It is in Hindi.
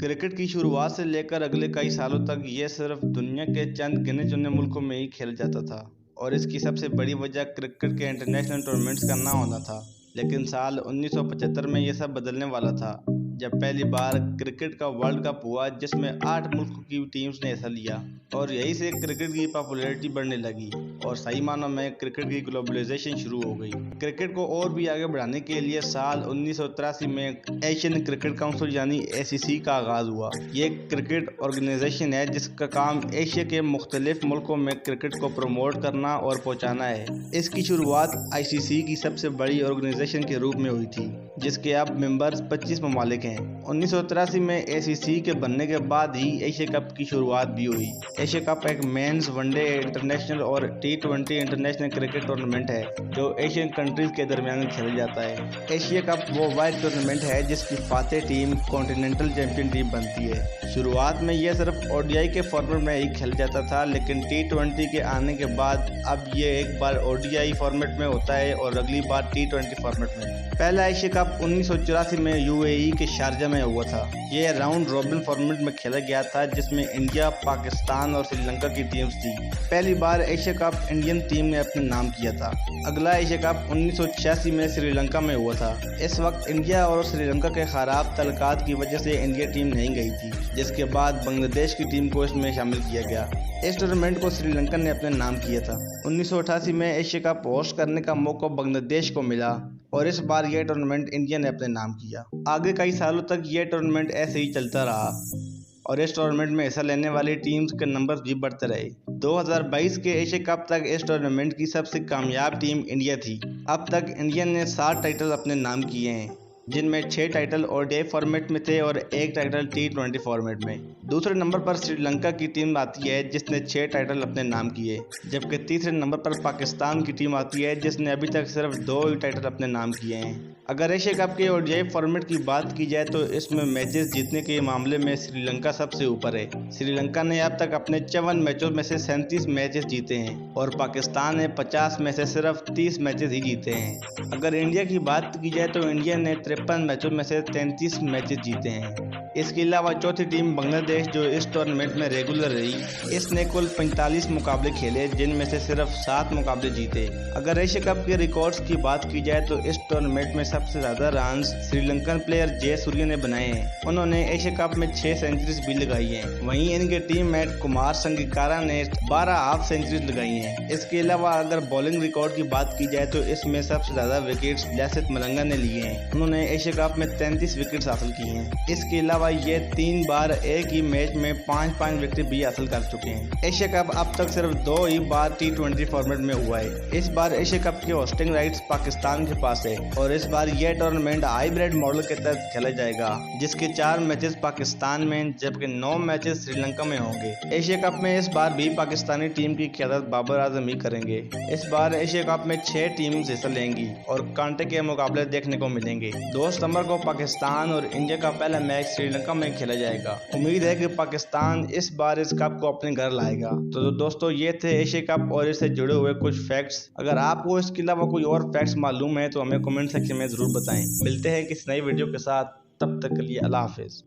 क्रिकेट की शुरुआत से लेकर अगले कई सालों तक ये सिर्फ दुनिया के चंद गिने चुने मुल्कों में ही खेला जाता था और इसकी सबसे बड़ी वजह क्रिकेट के इंटरनेशनल टूर्नामेंट्स का ना होना था। लेकिन साल 1975 में ये सब बदलने वाला था जब पहली बार क्रिकेट का वर्ल्ड कप हुआ जिसमें 8 मुल्कों की टीम्स ने हिस्सा लिया और यहीं से क्रिकेट की पॉपुलैरिटी बढ़ने लगी और सही मानों में क्रिकेट की ग्लोबलाइजेशन शुरू हो गई। क्रिकेट को और भी आगे बढ़ाने के लिए साल 1983 में एशियन क्रिकेट काउंसिल यानी ACC का आगाज हुआ। ये क्रिकेट ऑर्गेनाइजेशन है जिसका काम एशिया के मुख्तलिफ मुल्कों में क्रिकेट को प्रमोट करना और पहुंचाना है। इसकी शुरुआत ICC की सबसे बड़ी ऑर्गेनाइजेशन के रूप में हुई थी जिसके अब मेंबर्स 25 ममालिक हैं। 1983 में ACC के बनने के बाद ही एशिया कप की शुरुआत भी हुई। एशिया कप एक मेंस वनडे इंटरनेशनल और T20 इंटरनेशनल क्रिकेट टूर्नामेंट है जो एशियन कंट्रीज के दरमियान खेला जाता है। एशिया कप वो वाइड टूर्नामेंट है जिसकी Fateh team continental champion team बनती है। शुरुआत में यह सिर्फ ODI के फॉर्मेट में ही खेला जाता था लेकिन T20 के आने के बाद अब ये एक बार ODI फॉर्मेट में होता है और अगली बार T20 फॉर्मेट में। पहला एशिया कप 1984 में UAE के शारजा में हुआ था। ये राउंड रॉबिन फॉर्मेट में खेला गया था जिसमें इंडिया, पाकिस्तान और श्रीलंका की टीम्स थी। पहली बार एशिया कप इंडियन टीम ने अपने नाम किया था। अगला एशिया कप 1986 में श्रीलंका में हुआ था। इस वक्त इंडिया और श्रीलंका के खराब तल्लुकात की वजह से इंडिया टीम नहीं गई थी जिसके बाद बांग्लादेश की टीम को इसमें शामिल किया गया। इस टूर्नामेंट को श्रीलंका ने अपने नाम किया था। 1988 में एशिया कप होस्ट करने का मौका बांग्लादेश को मिला और इस बार यह टूर्नामेंट इंडिया ने अपने नाम किया। आगे कई सालों तक यह टूर्नामेंट ऐसे ही चलता रहा और इस टूर्नामेंट में हिस्सा लेने वाली टीम्स के नंबर भी बढ़ते रहे। 2022 के एशिया कप तक इस टूर्नामेंट की सबसे कामयाब टीम इंडिया थी। अब तक इंडिया ने 7 टाइटल अपने नाम किए हैं जिनमें 6 टाइटल ODI फॉर्मेट में थे और 1 टाइटल T20 फॉर्मेट में। दूसरे नंबर पर श्रीलंका की टीम आती है जिसने 6 टाइटल अपने नाम किए, जबकि तीसरे नंबर पर पाकिस्तान की टीम आती है जिसने अभी तक सिर्फ 2 ही टाइटल अपने नाम किए हैं। अगर एशिया कप के ODI फॉर्मेट की बात की जाए तो इसमें मैचेस जीतने के मामले में श्रीलंका सबसे ऊपर है। श्रीलंका ने अब तक अपने 54 मैचों में से 37 मैचेस जीते हैं और पाकिस्तान ने 50 में से सिर्फ 30 मैचेस ही जीते हैं। अगर इंडिया की बात की जाए तो इंडिया ने 53 मैचों में से 33 मैचेस जीते हैं। इसके अलावा चौथी टीम बांग्लादेश जो इस टूर्नामेंट में रेगुलर रही, इसने कुल 45 मुकाबले खेले जिनमें से सिर्फ 7 मुकाबले जीते। अगर एशिया कप के रिकॉर्ड्स की बात की जाए तो इस टूर्नामेंट में सबसे ज्यादा रन्स श्रीलंकन प्लेयर जयसूर्या ने बनाए हैं। उन्होंने एशिया कप में 6 सेंचुरीज भी लगाई हैं। वहीं इनके टीममेट कुमार संगकारा ने 12 हाफ सेंचुरीज लगाई हैं। इसके अलावा अगर बॉलिंग रिकॉर्ड की बात की जाए तो इसमें सबसे ज्यादा विकेट्स लसिथ मलिंगा ने लिए हैं। उन्होंने एशिया कप में 33 विकेट्स हासिल की हैं। इसके अलावा ये 3 बार एक ही मैच में 5-5 विकेट भी हासिल कर चुके हैं। एशिया कप अब तक सिर्फ 2 ही बार T20 फॉर्मेट में हुआ है। इस बार एशिया कप के होस्टिंग राइट्स पाकिस्तान के पास है और इस बार यह टूर्नामेंट हाइब्रिड मॉडल के तहत खेला जाएगा जिसके 4 मैचेस पाकिस्तान में जबकि 9 मैचेस श्रीलंका में होंगे। एशिया कप में इस बार भी पाकिस्तानी टीम की क़यादत बाबर आजम ही करेंगे। इस बार एशिया कप में 6 टीम्स हिस्सा लेंगी और कांटे के मुकाबले देखने को मिलेंगे। 2 सितंबर को पाकिस्तान और इंडिया का पहला मैच श्रीलंका में खेला जाएगा। उम्मीद है कि पाकिस्तान इस बार इस कप को अपने घर लाएगा। तो दोस्तों ये थे एशिया कप और इससे जुड़े हुए कुछ फैक्ट्स। अगर आपको इसके अलावा कोई और फैक्ट्स मालूम है तो हमें कमेंट सेक्शन में जरूर बताएं। मिलते हैं किसी नई वीडियो के साथ, तब तक के लिए अल्लाह हाफिज।